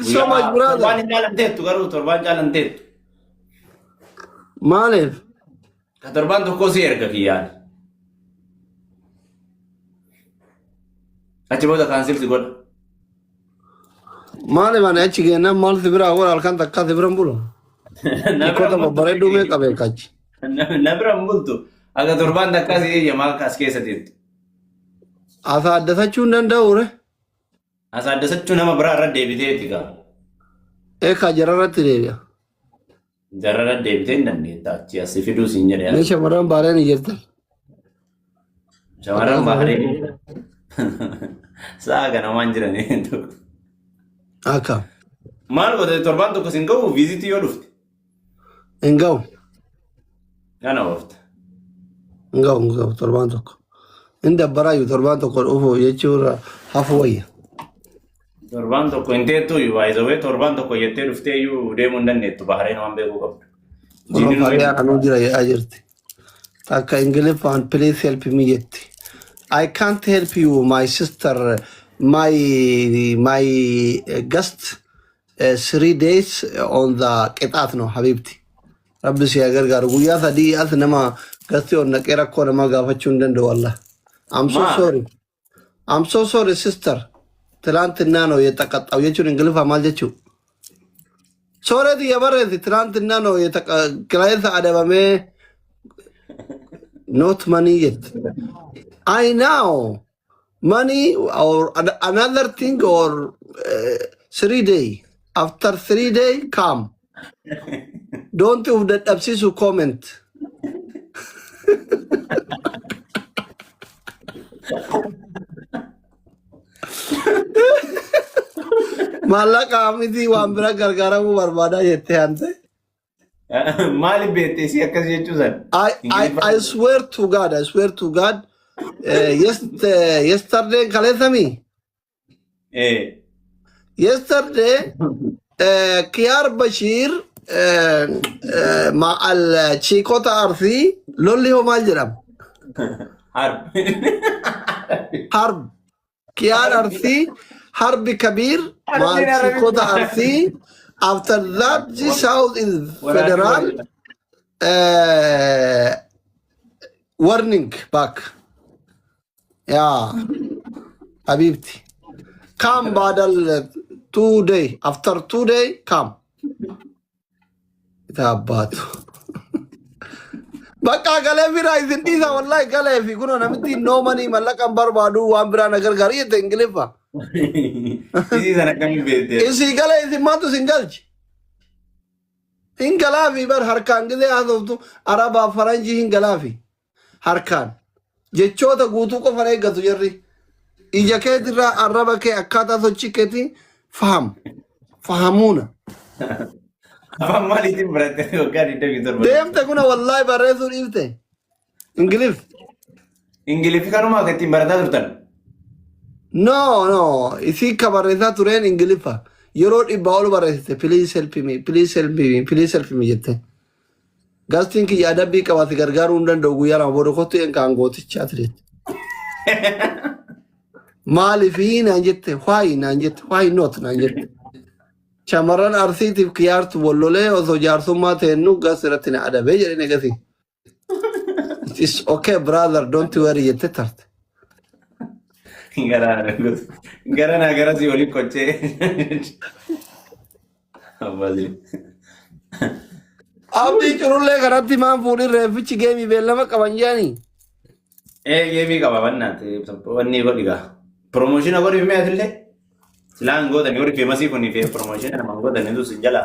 So much, brother. Torbaan jaalan teettu garuu torbaan jaalan teettu. Maaliif? Ka torbaan tokko si erga kiyyaan. Achi booda kaansilsi godha. Maaliif ani achi geennan maal si biraa godha halkan takkaa si biran bulu? Dhikkoota babbareedduu mee qabee kachi. Na biran bultu. Akka torbaan takkaa si eeyyamaa as keessa teettu. Asa addasachuu hin danda'u re? As addasachuu nama biraa irra deebiteeti gaa. Eekaa jararratti deebi'a. Jararra deebitee hin dandeetta achi as fiduu siin jedhee. Mee shamarran baareen hin jirtan? Shamarran baareen. Sa'a kana waan jiranii tokko. Akka. Maal godhe torbaan tokko siin ga'u viizitii yoo dhufte. Hin ga'u. Kana oofta. Hin ga'u torbaan tokko. Hin dabbaraayyuu torbaan tokko dhufu jechuudha hafu wayya. Torbaan tokko hin teettu baay'isawee torbaan tokko jettee dhuftee iyyuu deemuu hin dandeettu bahareen waan beekuu qabdu. Fariyaa kanuu jira jedhaa jirti. Takka Ingiliffaan please help me jetti. I can't help you, my sister. My guest 3 days on the qixaat no habibti. Rabbi si gargaaru guyyaa sadii as nama gasti on naqee rakkoo nama gaafachuu hin danda'u wallah. I'm so sorry. I'm so sorry sister. ትላንትና ነው የተቀጣው የቹን እንግሊፋ ማለት ነው ሶሬት የበረቲ ትላንትና ነው ክላይንት አደባሜ not money yet I know money or another thing or 3 day after 3 day come don't you that absisu comment Malaka amiti waan bira gargaaramu barbaada jettee hante. Maali beektee si akkas jechuusan? I swear to God, yesterday kaleessami. Yesterday, Kiyaar Bashir ma'al chiikota arsii lolli hoo maal jedhama? Harb. Kiyaar arsii. Harb Kabir, Malchikota Arsi. After that, this house is federal. Warning back. Yeah, Habibti. Come, Badal, 2 days. After 2 days, come. Itabat. Baka galefi raising this, wallahi galefi. Kuno namiti no money, malakan barbadu, wambra nagar gari te Ingilifa. Isi sana kami beektee. Isi gala isi maatu singalchi. Hingalaafi bar harkaan gidee haasoftu Arabaa Faranjii hingalaafi harkaan jechoota guutuu qofan eeggatu jirri. Ija keetirraa arraba kee akkaataa sochii keetii fahamuuna. Afaan maaliitiin barattee waggaa 27? Deemte kuna wallaahi barreessuu dhiifte. Ingilifi kanuma akka ittiin barataa turtan. No, isii ka barreessaa tureen Ingiliffa. Yeroo dhibbaa ol barreessite please help me jette. Gastiin kiyya adabbii qabaate gargaaruu hin danda'u guyyaa lama booda kottu een kaan gootichaa tureetti. Maaliifii naan jette, why not naan jette. Shamarran arsiitiif kiyyaartu bollolee osoo jaarsummaa teennu gas irratti na adabee jedheen egasii. It's okay brother, don't worry jette tarte. Gara si waliin kochee. Abdii curullee kanatti maan fuudhin reeffichi geemii beellama qaban jaanii. Geemii qaba bannaati. Wanni godhigaa. Promoshina godhi fi meetillee. Silaan godhani warri feemasii kuni promoshina nama godhani sin jala.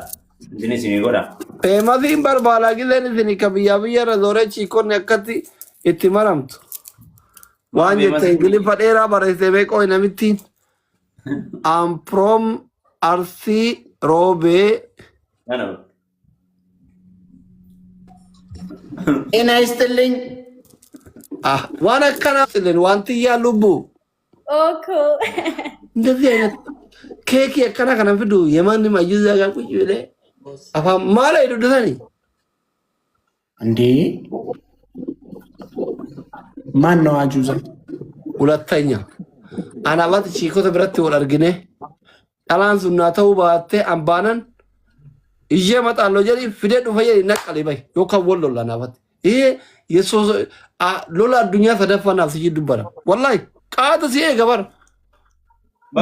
Intinis ni godha. Feemasiin barbaadaa gilleen isin ka biyyaa irra zooree chiikonni akkatti itti maramtu. Waan jette Ingiliffa dheeraa barreessee beekoo namittiin. I'm from Arsii Roobee. Ina istilling. Waan akkanaa silleen wanti yaa lubbuu. Oh, cool. እንደዚህ አይነት ኬክ የከና ከነ ፍዱ የማንም አዩዛ ጋር ቁጭ ብለ አፋ ማላ ይዱደታኒ እንዴ ማን ነው አጁዛ? ሁለተኛ አናባት ቺኮተ ብረት ወል አርግኔ dhalaan sun naa ta'uu baattee ambaanan ishee maxaalloo jedhi fidee dhufa jedhi naqqalee bahi yookaan wal lola naafatti. Yesuus lola addunyaa sadaffanaaf si dubbata. Wallahi qaata si eega bara.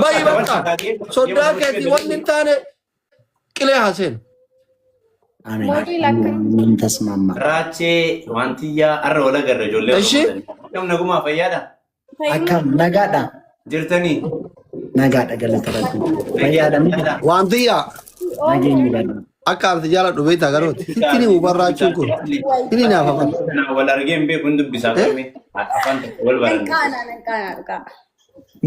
Bayi bakka sodaa keetii wanni hin taane qilee haaseen. Amin tasmama. Raachee wantiyyaa arra wala garra ijoollee. Ishee namna gumaa fayyaadha. Akkam nagaadha. Jirtanii. Nagaadha galata rabbi. Fayyaadha. wantiyyaa Nageenyi badha. akka arti jaaladhu beektaa garooti. Sitti ni hubarraachuun kun inni naaf afan. Wal argee hin beeku hin dubbisaa qabee afaan wal baranne.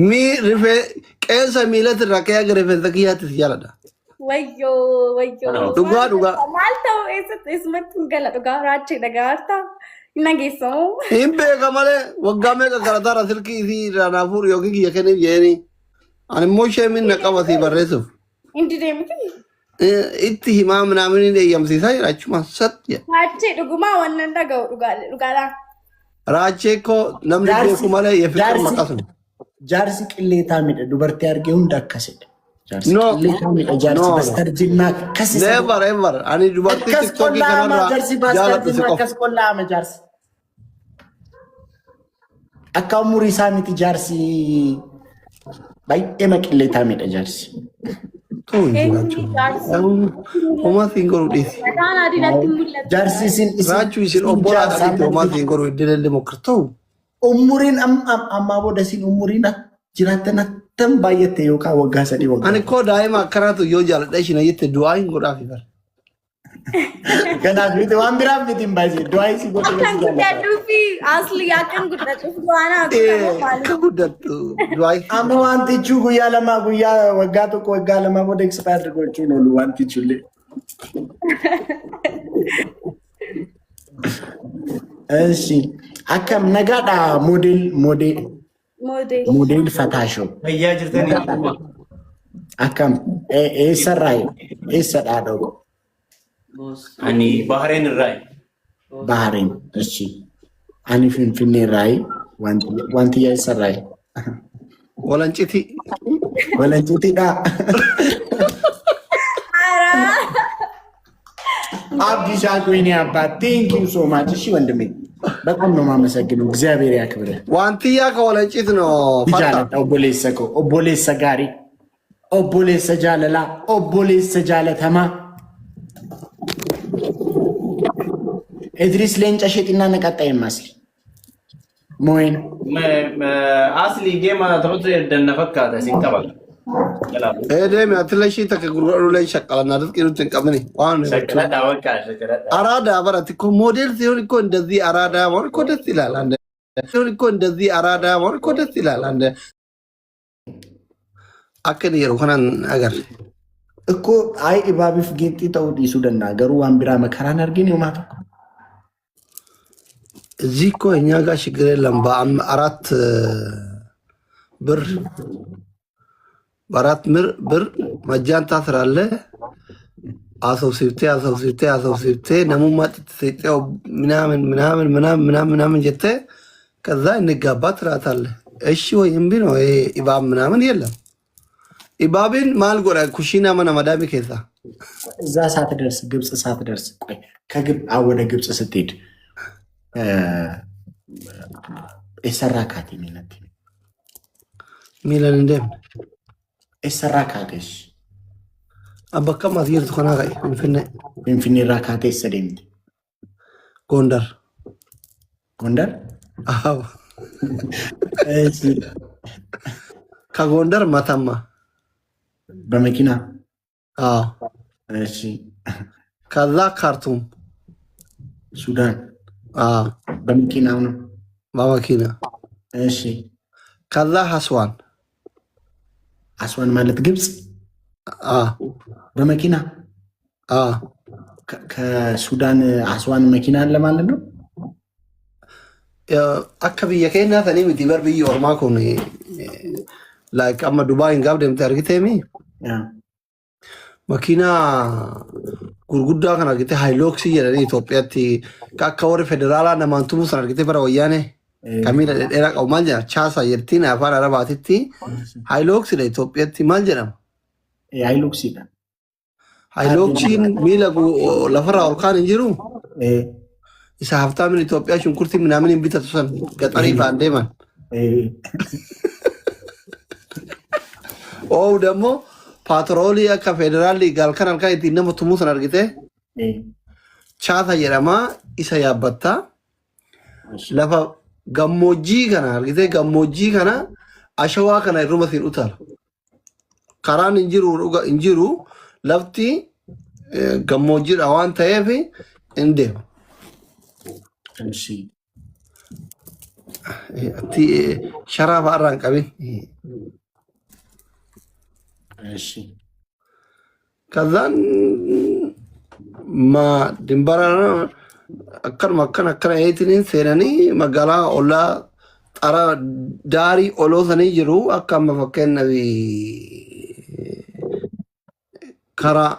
Mi rifee qeensa miilatti irraa qe'ee aga rifeensa kiyyaatti si jaaladha. Wayyo. Dhugaa. Maal ta'u eessumatti hin gala dhugaa raachee dhagaarta. Nageessamu. Hin beeka malee waggaa meeqa garataara silkii fi raanaafuu yookiin kiyya kenniif jeeni. Ani immoo ishee minna qaba si barreessuuf. Indi deemti. Itti himaa minaamin hin eeyyamsiisaa jira achuma satti. Raachee dhugumaa wannan dhaga'u dhugaadha. Raachee koo namni beeku malee yefiqir maqasuma. Jaarsi qilleetaa midha dubartii argee hunda akkasidha. Jaarsi No. qilleetaa midha jaarsi bastar jinnaa akkasisa. Never. Ani dubartii Akkas tiktokii qollaama kanarraa jaarsi bastar jaaladhu si jinnaa qofa. akkas qollaama jaarsi. Akka umurii isaa miti jaarsi baay'ee maqilleetaa midha jaarsi. Ta'u hin jiraachuu. Homaa siin godhu dhiisi. Mataan adii natti mul'atu. Jaarsi isin Raachuu isin obbolaa dhaliitti homaa siin godhu iddoo deemokir ta'u. umuriin ammaa booda isin umuriin jiraattan attam baay'atte yookaan waggaa 3 waggaa. Ani koo daa'ima akkanaatu yoo jaaladha ishina jette du'aa hin godhaafi bara. Kanaaf miti waan biraaf miti hin baay'ee du'aa isi godhe Akkan guddadhuu fi asli akkan guddachuuf waan haasa'u. Akka guddattu du'aa hin. amma wantichi guyyaa lamaa guyyaa waggaa tokko waggaa lamaa booda expire gochuun oolu wantichi illee. Eshi akkam nagaadha model fataasho Fayyaa jirtanii. akkam eessa dhaadhoo Ani Bahareen irraa. Bahrain eshi ani finfinnee irraa wanti eessa irraa Walanciti. ወለንጭቲዳ አብዲሻ ኮይኔ አባት ቴንክ ዩ ሶ ማች። እሺ ወንድሜ በጣም ነው የማመሰግነው። እግዚአብሔር ያክብርህ። ዋንትያ ከወለንጭት ነው ጃለታ ኦቦሌሰኮ ኦቦሌሰ ጋሪ ኦቦሌሰ ጃለላ ኦቦሌሰ ጃለተማ እድሪስ ሌንጫ ሸጢና ነቀጣይ ማስሊ ሞይን Asli geema taphattu danna fakkaata isin qaban. Deemi atileeshii takka gurgurulee shaqqalanaa dafqii nuti hin qabne waan Shakkaladhaa wakkaa shakkaladhaa. አራዳ በረት እኮ ሞዴል ሲሆን እኮ እንደዚህ አራዳ መሆን እኮ ደስ ይላል። አንደ ሲሆን እኮ እንደዚህ አራዳ መሆን እኮ ደስ ይላል። አንደ አከን የሩ ሆናን አገር እኮ አይ ኢባቢፍ ጌንቲ ተውዲ ሱደና ገሩ ዋንቢራ መከራን አርጊን ይማት እዚህ እኮ እኛ ጋር ችግር የለም። በአራት ብር ብር መጃን ታስራለህ። አሰብሲብቴ ነሙማ ጥጥሴጤው ምናምን ጀተ ከዛ እንጋባ ትላታለህ። እሺ ወይ እምቢ ነው። ኢባብ ምናምን የለም። ኢባብን ማል ጎራ ኩሽና መና መዳሚ ከዛ እዛ ሳትደርስ ግብጽ ሳትደርስ ቆይ ከግብ ወደ ግብጽ ስትሄድ ኤሰራካቲ ሚለን እንደም ኤሰራካቴሽ አበካ ማዝየር ተኮና ጋይ ፊንፊኔ ራካቴ ሰደምት ጎንደር አዎ እሺ ከጎንደር መተማ በመኪና አዎ እሺ ከዛ ካርቱም ሱዳን በመኪና ነው በመኪና እሺ ከዛ አስዋን ማለት ግብጽ በመኪና ከሱዳን አስዋን መኪና አለ ማለት ነው። አከብየ ከና ተኒ ምቲ በርብይ ኦርማ ኮን ላይክ አማ ዱባይ እንጋብ ደምተ አርግቴሚ መኪና ጉርጉዳ ከን አርግቴ ሃይሎክስ የለኒ ኢትዮጵያቲ ካካወር ፌደራላ ነማንቱሙ ሰን አርግቴ በራ ወያኔ ከሚለ ደራ ቀው ማልጀ ቻሳ የርቲና አፋን አረባቲቲ ሃይሎክስ ለኢትዮጵያቲ ማልጀናም Haayiluuksiidha. Haayiluuksiin miila lafarraa ol kaan hin jiru. Isa haftaamin Itoophiyaa shunkurtii minaamin hin bitatu san gaxarii fa'aan deeman. Oo dammoo paatroolii akka federaalii galkan halkan ittiin nama tumuu san argite. Chaata jedhamaa isa yaabbattaa. Lafa gammoojjii kana argite gammoojjii kana ashawaa kana irruma siin utaala. Karaan hin jiru lafti gammoojjiidha waan ta'eef hin deema. Sharaa fa'aarraa hin qabin. Kazaan dimbara akkana eetiniin seenanii magaalaa ollaa xara daarii oloosanii jiru akka amma fakkeenyaaf karaa